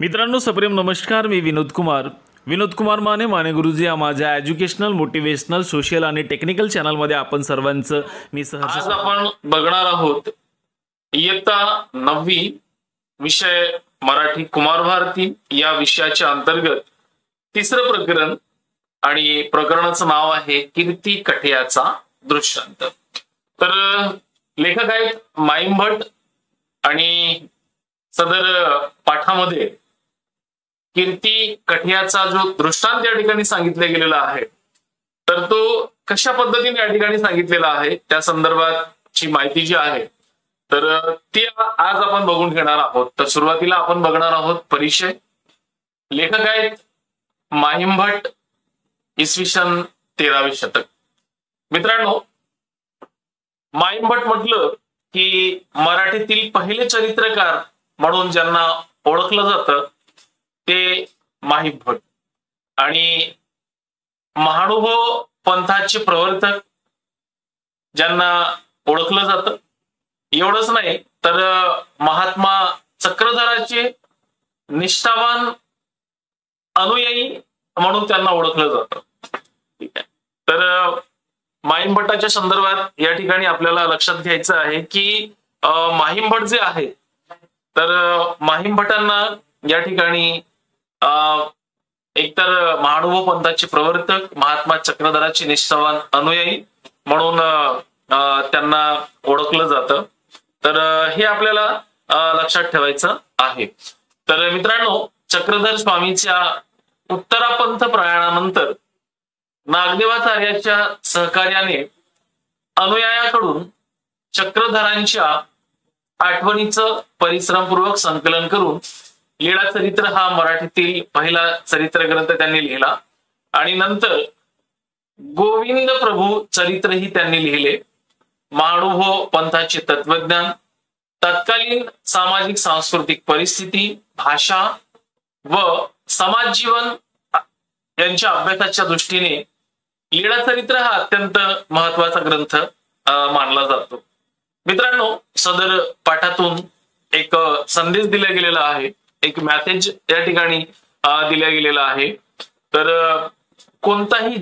मित्रांनो सप्रेम नमस्कार. मी विनोद कुमार माने गुरुजी या माझ्या एज्युकेशनल मोटिवेशनल सोशल आणि टेक्निकल चॅनलमध्ये आपण सर्वांचं मी सहर्ष. आज आपण बघणार आहोत इयत्ता 9वी विषय मराठी कुमार भारती या विषयाच्या अंतर्गत तिसरं प्रकरण आणि प्रकरणाचं नाव आहे कीर्ती कठियाचा दृष्टांत. तर लेखक आहेत माईम भट आणि सदर पाठामध्ये कीर्ती कठियाचा जो दृष्टांत या ठिकाणी सांगितला गेलेला आहे तर तो कशा पद्धतीने या ठिकाणी सांगितलेला आहे त्या संदर्भातची माहिती जी आहे तर ती आज आपण बघून घेणार आहोत. तर सुरुवातीला आपण बघणार आहोत परिचय. लेखक आहेत माहीम भट, इसवी सन 13वे शतक. मित्रांनो, माहीम भट म्हटलं की मराठीतील पहिले चरित्रकार म्हणून ज्यांना ओळखलं जातं ते माहीम भट आणि महानुभव पंथाचे प्रवर्तक ज्यांना ओळखलं जातं. एवढंच नाही तर महात्मा चक्रधराचे निष्ठावान अनुयायी म्हणून त्यांना ओळखलं जातं. ठीक आहे. तर माहीम भट्टाच्या संदर्भात या ठिकाणी आपल्याला लक्षात घ्यायचं आहे की माहीम भट जे आहे तर माहीम भटांना या ठिकाणी एकतर महानुभव पंथाचे प्रवर्तक, महात्मा चक्रधराचे निष्ठावान अनुयायी म्हणून त्यांना ओळखलं जातं. तर हे आपल्याला लक्षात ठेवायचं आहे. तर मित्रांनो, चक्रधर स्वामीच्या उत्तरापंथ प्रयाणानंतर नागदेवाचार्याच्या सहकार्याने अनुयायाकडून चक्रधरांच्या आठवणीचं परिश्रमपूर्वक संकलन करून लीळा चरित्र हा मराठीतील पहिला चरित्र ग्रंथ त्यांनी लिहिला आणि नंतर गोविंद प्रभू चरित्रही त्यांनी लिहिले. महानुभव पंथाचे तत्वज्ञान, तत्कालीन सामाजिक सांस्कृतिक परिस्थिती, भाषा व समाज जीवन यांच्या अभ्यासाच्या दृष्टीने लीळा चरित्र हा अत्यंत महत्वाचा ग्रंथ मानला जातो. मित्रांनो, सदर पाठातून एक संदेश दिला गेलेला आहे, एक मेसेज या ठिकाणी दिला गेलेला आहे. तर कोणताही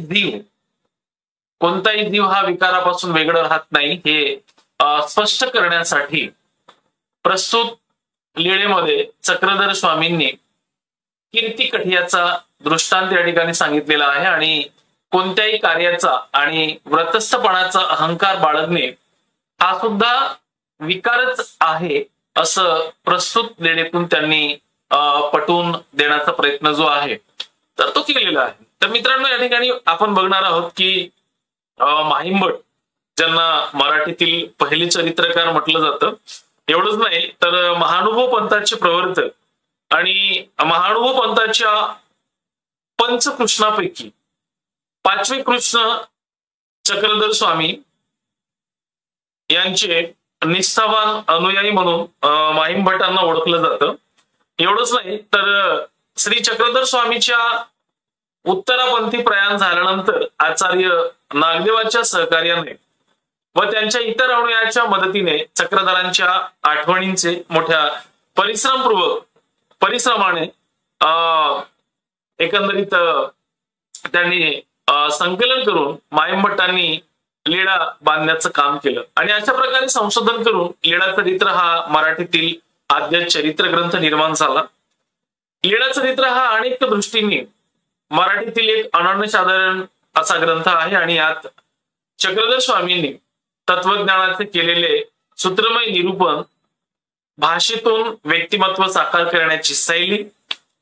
जीव हा विकारापासून वेगळं राहत नाही हे स्पष्ट करण्यासाठी प्रस्तुत लीळेमध्ये चक्रधर स्वामींनी कीर्ती कठियाचा दृष्टांत या ठिकाणी सांगितलेला आहे आणि कोणत्याही कार्याचा आणि व्रतस्थपणाचा अहंकार बाळगणे हा सुद्धा विकारच आहे असं प्रस्तुत लीळेतून त्यांनी पटवून देण्याचा प्रयत्न जो आहे तर तो केलेला आहे. तर मित्रांनो, या ठिकाणी आपण बघणार आहोत की माहीम भट ज्यांना मराठीतील पहिले चरित्रकार म्हटलं जातं, एवढंच नाही तर महानुभव पंथाचे प्रवर्तक आणि महानुभव पंथाच्या पंचकृष्णापैकी 5वे कृष्ण चक्रधर स्वामी यांचे निष्ठावान अनुयायी म्हणून माहीम भटांना ओळखलं जातं. एवढंच नाही तर श्री चक्रधर स्वामीच्या उत्तरापंथी प्रयाण झाल्यानंतर आचार्य नागदेवाच्या सहकार्याने व त्यांच्या इतर अनुयायाच्या मदतीने चक्रधरांच्या आठवणींचे मोठ्या परिश्रमाने एकंदरीत त्यांनी संकलन करून माहीम भट्टांनी लीळा बांधण्याचं काम केलं आणि अशा प्रकारे संशोधन करून लीळा चरित्र हा मराठीतील आद्य चरित्र ग्रंथ निर्माण झाला. लीळा चरित्र हा अनेक दृष्टीने मराठीतील एक अनन्यसाधारण असा ग्रंथ आहे आणि यात चक्रधर स्वामींनी तत्वज्ञानाचे केलेले सूत्रमय निरूपण, भाषेतून व्यक्तिमत्व साकार करण्याची शैली,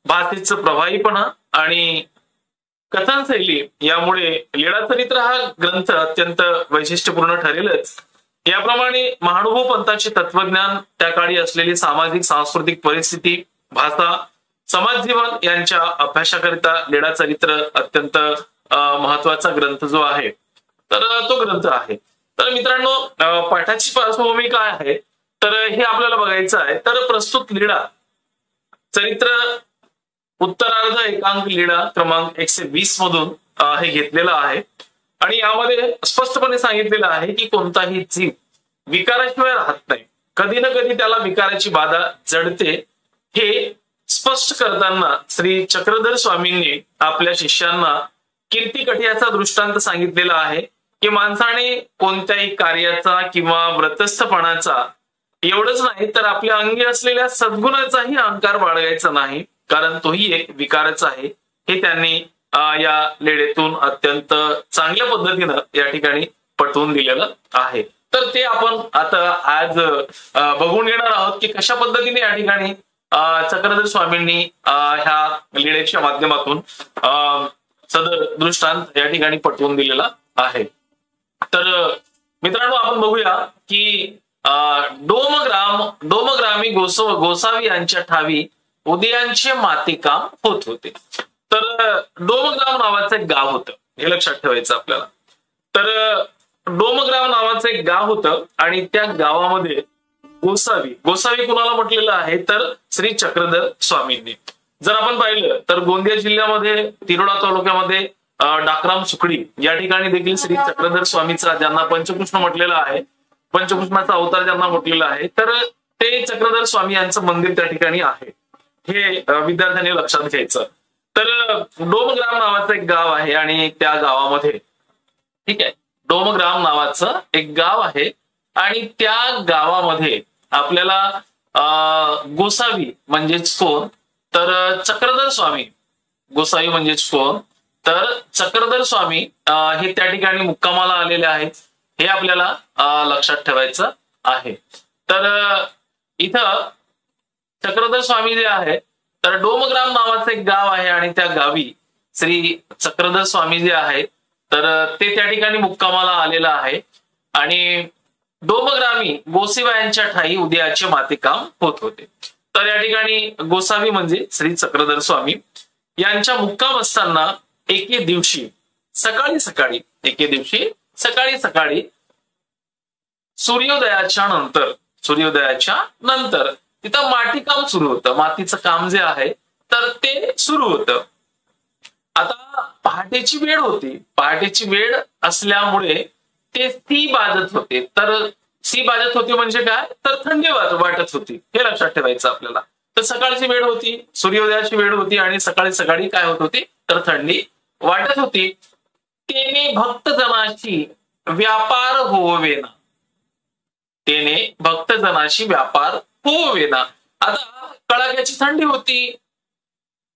भाषेचं प्रभावीपणा आणि कथनशैली यामुळे लीळा चरित्र हा ग्रंथ अत्यंत वैशिष्ट्यपूर्ण ठरेलच. याप्रमाणे महानुभव पंथाचे तत्वज्ञान, त्या काळी असलेली सामाजिक सांस्कृतिक परिस्थिती, भाषा, समाज जीवन यांच्या अभ्यासाकरिता लीळा चरित्र अत्यंत महत्वाचा ग्रंथ जो आहे तर तो ग्रंथ आहे. तर मित्रांनो, पाठाची पार्श्वभूमी काय आहे तर हे आपल्याला बघायचं आहे. तर प्रस्तुत लीळा चरित्र उत्तरार्ध एकांक लीळा क्रमांक 120 मधून हे घेतलेलं आहे आणि यामध्ये स्पष्टपणे सांगितलेलं आहे की कोणताही जीव विकाराशिवाय राहत नाही, कधी ना कधी त्याला विकाराची बाधा जडते हे स्पष्ट करताना श्री चक्रधर स्वामींनी आपल्या शिष्यांना कीर्तिकठ्याचा दृष्टांत सांगितलेला आहे की माणसाने कोणत्याही कार्याचा किंवा व्रतस्थपणाचा एवढंच नाही तर आपल्या अंगी असलेल्या सद्गुणाचाही अहंकार बाळगायचा नाही, कारण तोही एक विकारच आहे. हे त्यांनी या लेडेतून अत्यंत चांगल्या पद्धतीनं या ठिकाणी पटवून दिलेलं आहे. तर ते आपण आता आज बघून घेणार आहोत की कशा पद्धतीने या ठिकाणी चक्रधर स्वामींनी ह्या लीळेच्या माध्यमातून सदर दृष्टांत या ठिकाणी पटवून दिलेला आहे. तर मित्रांनो, आपण बघूया की डोमग्रामी गोसावी यांच्या ठावी उदयांचे मातीकाम होत होते. तर डोमग्राम नावाचं एक गाव होतं, हे लक्षात ठेवायचं आपल्याला. तर डोमग्राम नावाचं एक गाव होतं आणि त्या गावामध्ये गोसावी कुणाला म्हटलेलं आहे तर श्री चक्रधर स्वामींनी. जर आपण पाहिलं तर गोंदिया जिल्ह्यामध्ये तिरोडा तालुक्यामध्ये डाकराम सुकडी या ठिकाणी देखील श्री चक्रधर स्वामीचा, ज्यांना पंचकृष्ण म्हटलेलं आहे, पंचकृष्णाचा अवतार ज्यांना म्हटलेला आहे, तर ते चक्रधर स्वामी यांचं मंदिर त्या ठिकाणी आहे. हे विद्यार्थ्यांनी लक्षात घ्यायचं. तर डोमग्राम नावाचं एक गाव आहे आणि त्या गावामध्ये, ठीक आहे, डोमग्राम नावाचं एक गाव आहे आणि त्या गावामध्ये आपल्याला गोसावी म्हणजेच कोण तर चक्रधर स्वामी, गोसावी म्हणजेच कोण तर चक्रधर स्वामी हे त्या ठिकाणी मुक्कामाला आलेले आहेत. हे आपल्याला लक्षात ठेवायचं आहे. तर इथं चक्रधर स्वामी जे आहे तर डोमग्राम नावाचं एक गाव आहे आणि त्या गावी श्री चक्रधर स्वामी जे आहेत तर ते त्या ठिकाणी मुक्कामाला आलेला आहे आणि डोमग्रामी गोसाव्यांच्या ठाई उदयाचे मातीकाम होत होते. तर या ठिकाणी गोसावी म्हणजे श्री चक्रधर स्वामी यांच्या मुक्काम असताना एके दिवशी सकाळी सकाळी सूर्योदयाच्या नंतर तिथं मातीकाम सुरू होतं. मातीचं काम जे आहे तर ते सुरू होतं. आता पहाटेची वेळ होती. पहाटेची वेळ असल्यामुळे ते सी बाजत होते. तर सी बाजत होती म्हणजे काय तर थंडी वाटत होती. हे लक्षात ठेवायचं आपल्याला. तर सकाळची वेळ होती, सूर्योदयाची वेळ होती आणि सकाळी काय होत होती तर थंडी वाटत होती. तेने भक्तजनाशी व्यापार होवेना. आता कडाक्याची थंडी होती,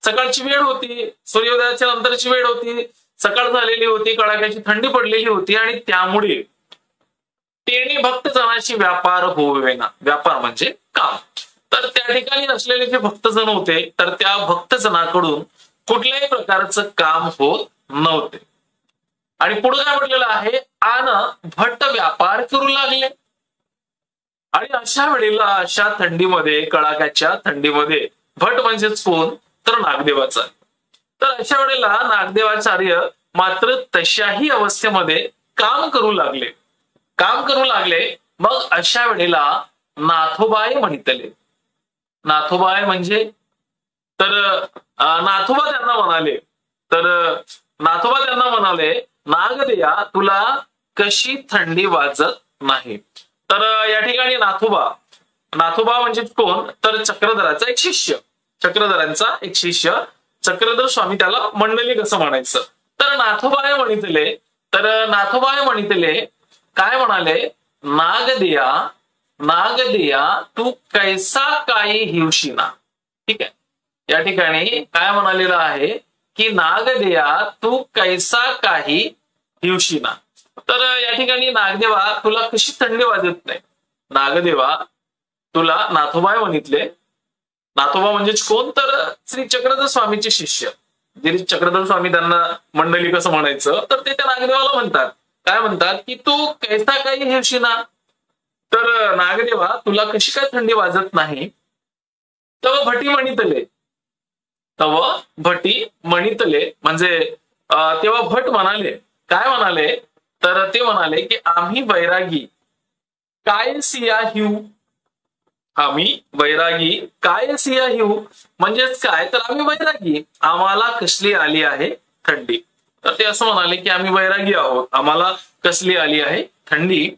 सकाळची वेळ होती, सूर्योदयाच्या नंतरची वेळ होती, सकाळ झालेली होती, कडाक्याची थंडी पडलेली होती आणि त्यामुळे तेने भक्तजनाशी व्यापार होवेना. व्यापार म्हणजे काम. तर त्या ठिकाणी असलेले जे भक्तजन होते तर त्या भक्तजनाकडून कुठल्याही प्रकारचं काम होत नव्हते. आणि पुढे काय म्हटलेलं आहे आन भट्ट व्यापार करू लागले. आणि अशा वेळेला, अशा थंडीमध्ये, कडाक्याच्या थंडीमध्ये भट म्हणजेच कोण तर नागदेवाचा. तर अशा वेळेला नागदेवाचार्य मात्र तशाही अवस्थेमध्ये काम करू लागले. मग अशा वेळेला नाथोबाय म्हणितले. नाथोबाय म्हणजे तर नाथोबा त्यांना म्हणाले नागदेया तुला कशी थंडी वाजत नाही. तर या ठिकाणी नाथोबा म्हणजे कोण तर चक्रधरांचा एक शिष्य चक्रधर स्वामी, त्याला मंडली कसं म्हणायचं तर नाथोबाय म्हणितले काय म्हणाले नागदेया तू कैसा काही हिवशीना. ठीक आहे, या ठिकाणी काय म्हणालेलं आहे की नागदेया तू कैसा काही हिवशीना. तर या ठिकाणी नागदेवा तुला कशी थंडी वाजत नाही. नागदेवा तुला नाथोबाय म्हणितले. नाथोबा म्हणजेच कोण तर श्री चक्रधर स्वामीचे शिष्य. जे चक्रधर स्वामी त्यांना मंडली कसं म्हणायचं तर ते त्या नागदेवाला म्हणतात. काय म्हणतात की तू कैसा काही हिवशीना. तर नागदेवा तुला कशी काय थंडी वाजत नाही. तव भटी म्हणितले म्हणजे तेव्हा भट म्हणाले. काय म्हणाले तर ते म्हणाले की आम्ही वैरागी काय सिया हिव म्हणजेच काय तर आम्ही वैरागी, आम्हाला कसली आली आहे थंडी. तर ते असं म्हणाले की आम्ही वैरागी आहोत, आम्हाला कसली आली आहे थंडी.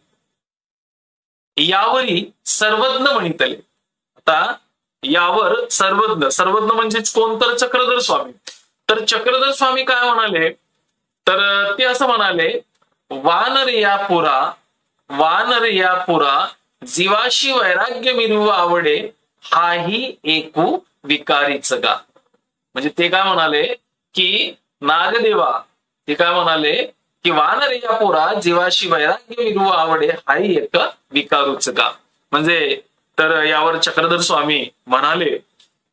यावरी सर्वज्ञ म्हणितले. आता यावर सर्वज्ञ, सर्वज्ञ म्हणजेच कोण तर चक्रधर स्वामी. तर चक्रधर स्वामी काय म्हणाले, तर ते असं म्हणाले, वानर या पुरा जीवाशी वैराग्य मिरवू आवडे, हाही एकू विकारीच गा. म्हणजे ते काय म्हणाले की नागदेवा, ते काय म्हणाले की वानर या पुरा जीवाशी वैराग्य मिरवू आवडे, हाही एक विकारूच गा. म्हणजे तर यावर चक्रधर स्वामी म्हणाले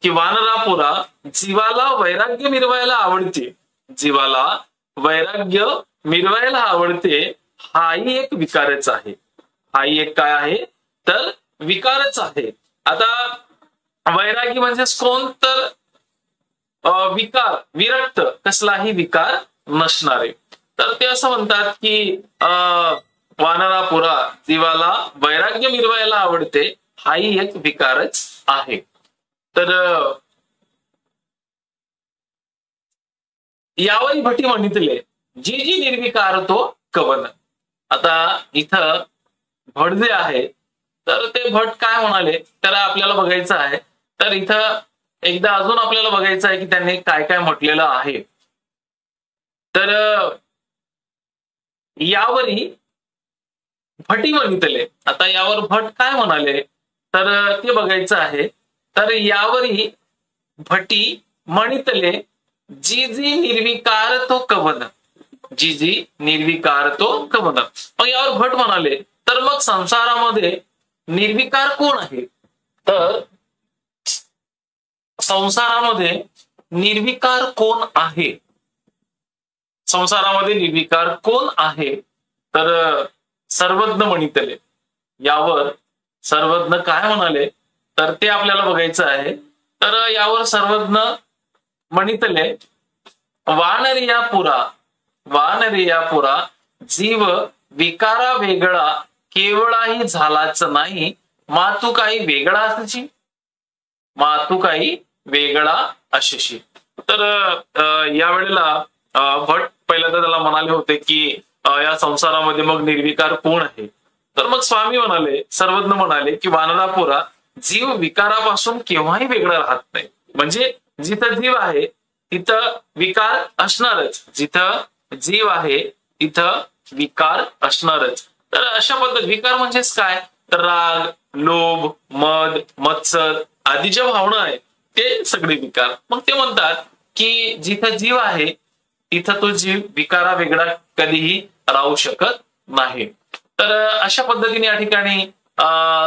की वानरापुरा जीवाला वैराग्य मिरवायला आवडते, जीवाला वैराग्य मिरवायला आवडते, हाही एक विकारच आहे. हाही एक काय आहे, तर विकारच आहे. आता वैरागी म्हणजे कोण, तर विकार, विरक्त, कसलाही विकार नसणारे. तर ते असं म्हणतात की वानरापुरा जीवाला वैराग्य मिरवायला आवडते, हाही एक विकारच आहे. तर यावरी भटी म्हणितले, जी जी निर्विकार तो कवन. आता इथं भट जे आहे, तर ते भट काय म्हणाले, तर आपल्याला बघायचं आहे. तर इथं एकदा अजून आपल्याला बघायचं आहे की त्यांनी काय काय म्हटलेलं आहे. तर यावरी भटी म्हणितले, आता यावर भट काय म्हणाले, तर ते बघायचं आहे. तर यावरी भटी म्हणितले, जी जी निर्विकार तो कवन, जी जी निर्विकार तो कवन. मग यावर भट म्हणाले, तर मग संसारामध्ये निर्विकार कोण आहे, तर संसारामध्ये निर्विकार कोण आहे, संसारामध्ये निर्विकार कोण आहे, तर सर्वज्ञ म्हणितले. यावर सर्वज्ञ काय म्हणाले, तर ते आपल्याला बघायचं आहे. तर यावर सर्वज्ञ म्हणितले, वानरिया पुरा जीव विकारा वेगळा केवळाही झालाच नाही, मातू काही वेगळा अशी, मातू काही वेगळा अशी. तर यावेळेला भट पहिल्यांदा त्याला म्हणाले होते की या संसारामध्ये मग निर्विकार कोण आहे. तर मग स्वामी म्हणाले, सर्वज्ञ म्हणाले की वानरापुरा जीव विकारापासून केव्हाही वेगळा राहत नाही. म्हणजे जिथं जीव आहे तिथं विकार असणारच, जिथं जीव आहे तिथं विकार असणारच. तर अशा पद्धत विकार म्हणजेच काय, तर राग, लोभ, मद, मत्सर आदी ज्या भावना आहे ते सगळे विकार. मग ते म्हणतात की जिथं जीव आहे तिथं तो जीव विकारा वेगळा कधीही राहू शकत नाही. तर अशा पद्धतीने या ठिकाणी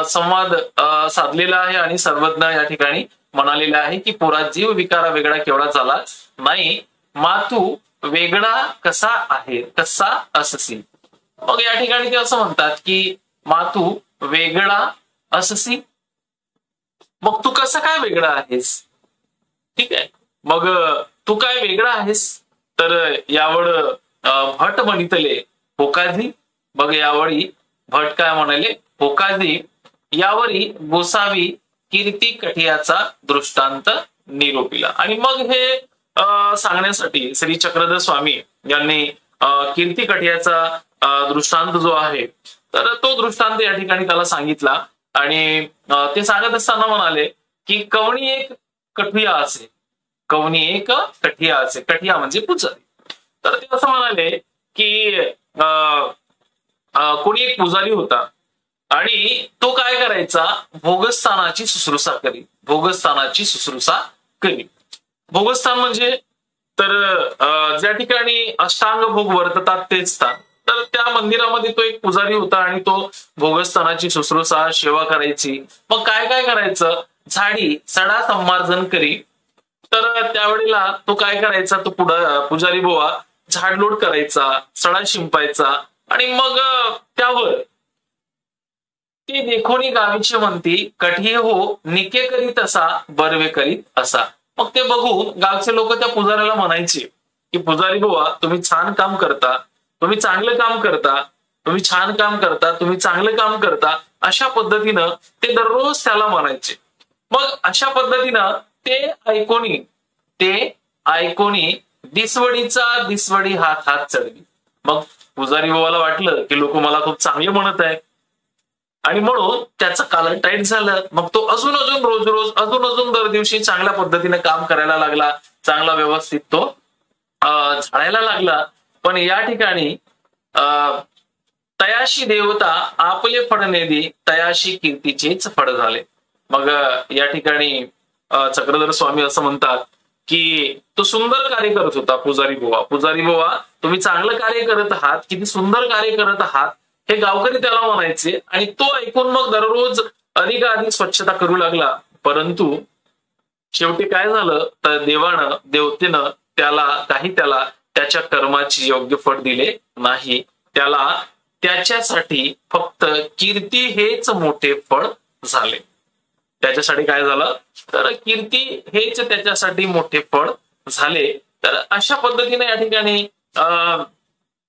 संवाद साधलेला आहे आणि सर्वज्ञ या ठिकाणी म्हणालेलं आहे की पुरा जीव विकारा वेगळा केवढा झालाच नाही, मातू वेगळा कसा आहे, कसा अससी. मग या ठिकाणी ते असं म्हणतात की मातू वेगळा अससी, मग तू कसं काय वेगळा आहेस, ठीक आहे, मग तू काय वेगळा आहेस. तर यावर भट म्हणितले होकाजी. बघ यावळी भट काय म्हणाले, होकाजी. यावरी गोसावी कीर्ती कठियाचा दृष्टांत निरोपिला. आणि मग हे सांगण्यासाठी श्री चक्रधर स्वामी यांनी कीर्ती कठियाचा दृष्टांत जो आहे, तर तो दृष्टांत या ठिकाणी त्याला सांगितला. आणि ते सांगत असताना म्हणाले की कवणी एक कठिया असे, कवणी एक कठिया असे, कठिया म्हणजे पुजारी. तर ते असं म्हणाले की कोणी एक पुजारी होता आणि तो काय करायचा, भोगस्थानाची शुश्रूषा करी, भोगस्थानाची शुश्रूषा करी. भोगस्थान म्हणजे तर ज्या ठिकाणी अष्टांग भोग वर्ततात तेच स्थान. तर त्या मंदिरामध्ये तो एक पुजारी होता आणि तो भोगस्थानाची शुश्रूषा सेवा करायची. मग काय काय करायचं, झाडी सडा संमार्जन करी. तर त्यावेळेला तो काय करायचा, तो पुजारी बुवा झाडलोट करायचा, सडा शिंपायचा आणि मग त्यावर ती देखोनी गावीची म्हणती, कठीये हो निके करीत असा, बर्वे करीत असा. मग ते बघून गावचे लोक त्या पुजाऱ्याला म्हणायचे की पुजारी बुवा तुम्ही छान काम करता, तुम्ही चांगलं काम करता, तुम्ही छान काम करता, तुम्ही चांगलं काम करता. अशा पद्धतीनं ते दररोज त्याला म्हणायचे. मग अशा पद्धतीनं ते ऐकोनी दिसवडी हात चढवी. मग पुजारी बाबाला वाटलं की लोक मला खूप चांगले म्हणत आहे, आणि म्हणून त्याचं कालर टाईट झालं. मग तो अजून अजून रोज रोज अजून दर दिवशी चांगल्या पद्धतीने काम करायला लागला, चांगला व्यवस्थित तो झाडायला लागला. पण या ठिकाणी तयाशी देवता आपले फळ नेदी, तयाशी कीर्तीचेच फळ झाले. मग या ठिकाणी चक्रधर स्वामी असं म्हणतात की तो सुंदर कार्य करत होता. पुजारी बुवा तुम्ही चांगलं कार्य करत आहात, किती सुंदर कार्य करत आहात, हे गावकरी त्याला म्हणायचे. आणि तो ऐकून मग दररोज अधिकाधिक स्वच्छता करू लागला. परंतु शेवटी काय झालं तर देवतेनं त्याला त्याच्या कर्माची योग्य फळ दिले नाही. त्याला त्याच्यासाठी फक्त कीर्ती हेच मोठे फळ झाले. त्याच्यासाठी काय झालं तर कीर्ती हेच त्याच्यासाठी मोठे फळ झाले. तर अशा पद्धतीने या ठिकाणी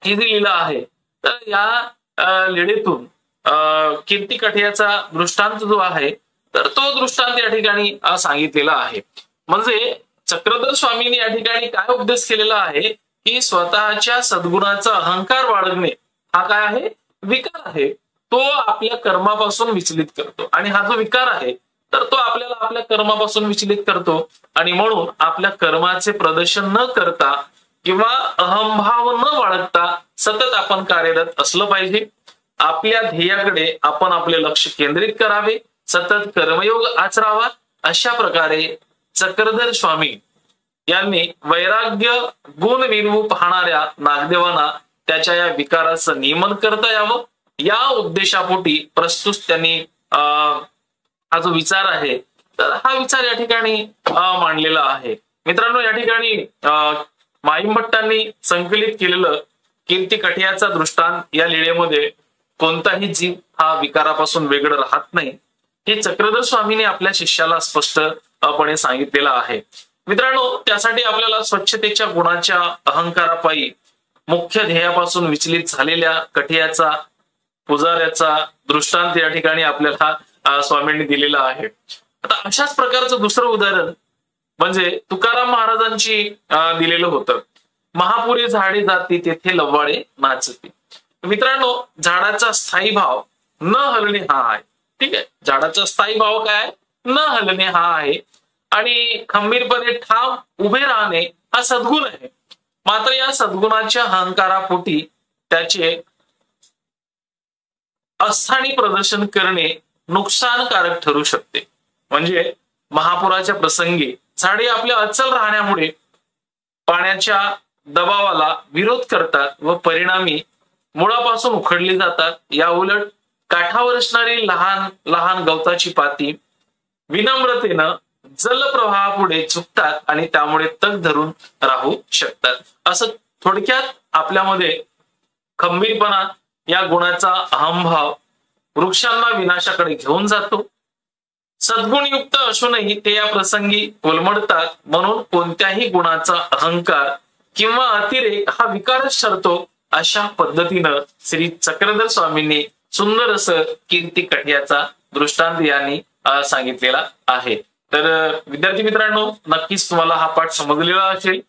ही जी लीला आहे तर या लीळेतून कीर्ती कठियाचा दृष्टांत जो आहे तर तो दृष्टांत या ठिकाणी सांगितलेला आहे. म्हणजे चक्रधर स्वामींनी या ठिकाणी काय उपदेश केलेला आहे की स्वतःच्या सद्गुणाचा अहंकार बाळगणे हा काय आहे, विकार आहे. तो आपल्या कर्मापासून विचलित करतो. आणि हा जो विकार आहे तर तो आपल्याला आपल्या कर्मापासून विचलित करतो. आणि म्हणून आपल्या कर्माचे प्रदर्शन न करता किंवा अहंभाव न बाळगता सतत आपण कार्यरत असलं पाहिजे. आपल्या ध्येयाकडे आपण आपले लक्ष केंद्रित करावे, सतत कर्मयोग आचरावा. अशा प्रकारे चक्रधर स्वामी यांनी वैराग्य गुण मिरवू पाहणाऱ्या नागदेवांना त्याच्या या विकाराचं नियमन करता यावं, या उद्देशापोटी प्रस्तुत त्यांनी हा जो विचार आहे तर हा विचार या ठिकाणी मांडलेला आहे. मित्रांनो, या ठिकाणी माईम भट्टांनी संकलित केलेलं कीर्ती कठियाचा दृष्टांत या लीळेमध्ये कोणताही जीव हा विकारापासून वेगळं राहत नाही हे चक्रधर स्वामीने आपल्या शिष्याला स्पष्टपणे सांगितलेलं आहे. मित्रांनो, त्यासाठी आपल्याला स्वच्छतेच्या गुणाच्या अहंकारापायी मुख्य ध्येयापासून विचलित झालेल्या कठियाचा पुजाऱ्याचा दृष्टांत या ठिकाणी आपल्याला स्वामींनी दिलेला आहे. आता अशाच प्रकारचं दुसरं उदाहरण म्हणजे तुकाराम महाराजांची दिलेलं होतं. महापुरी झाडे जाती तेथे लव्वाळे नाचती. मित्रांनो, झाडाचा स्थायी भाव न हलणे हा आहे. ठीक आहे, झाडाचा स्थायी भाव काय, न हलणे हा आहे. आणि खंबीरपणे ठाम उभे राहणे हा सद्गुण आहे. मात्र या सद्गुणाच्या अहंकारापोटी त्याचे अस्थानी प्रदर्शन करणे नुकसानकारक ठरू शकते. म्हणजे महापुराच्या प्रसंगी झाडे आपल्या अचल राहण्यामुळे पाण्याच्या दबावाला विरोध करतात व परिणामी मुळापासून उखडली जातात. या उलट काठावर असणारी लहान लहान गवताची पाती विनम्रतेनं जलप्रवाहापुढे झुकतात आणि त्यामुळे तग धरून राहू शकतात. असं थोडक्यात आपल्यामध्ये खंबीरपणा या गुणाचा अहंभाव वृक्षांना विनाशाकडे घेऊन जातो. सद्गुणयुक्त असूनही ते या प्रसंगी कोलमडतात. म्हणून कोणत्याही गुणाचा अहंकार किंवा अतिरेक हा विकारच ठरतो. अशा पद्धतीनं श्री चक्रधर स्वामींनी सुंदर असं कीर्ती कठियाचा दृष्टांत यांनी सांगितलेला आहे. तर विद्यार्थी मित्रांनो, नक्कीच तुम्हाला हा पाठ समजलेला असेल.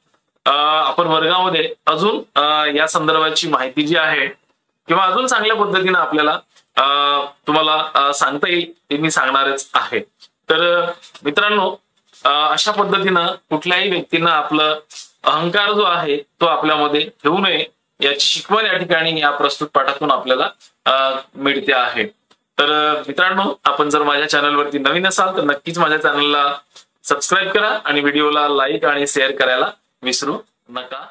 आपण वर्गामध्ये अजून या संदर्भाची माहिती जी आहे किंवा अजून चांगल्या पद्धतीने आपल्याला तुम्हाला सांगता येईल ते मी सांगणारच आहे. तर मित्रांनो, अशा पद्धतीनं कुठल्याही व्यक्तीनं आपलं अहंकार जो आहे तो आपल्यामध्ये ठेवू नये याची शिकवण या ठिकाणी या प्रस्तुत पाठातून आपल्याला मिळते आहे. तर मित्रांनो, आपण जर माझ्या चॅनलवरती नवीन असाल तर नक्कीच माझ्या चॅनलला सबस्क्राईब करा आणि व्हिडिओला लाईक आणि शेअर करायला विसरू नका.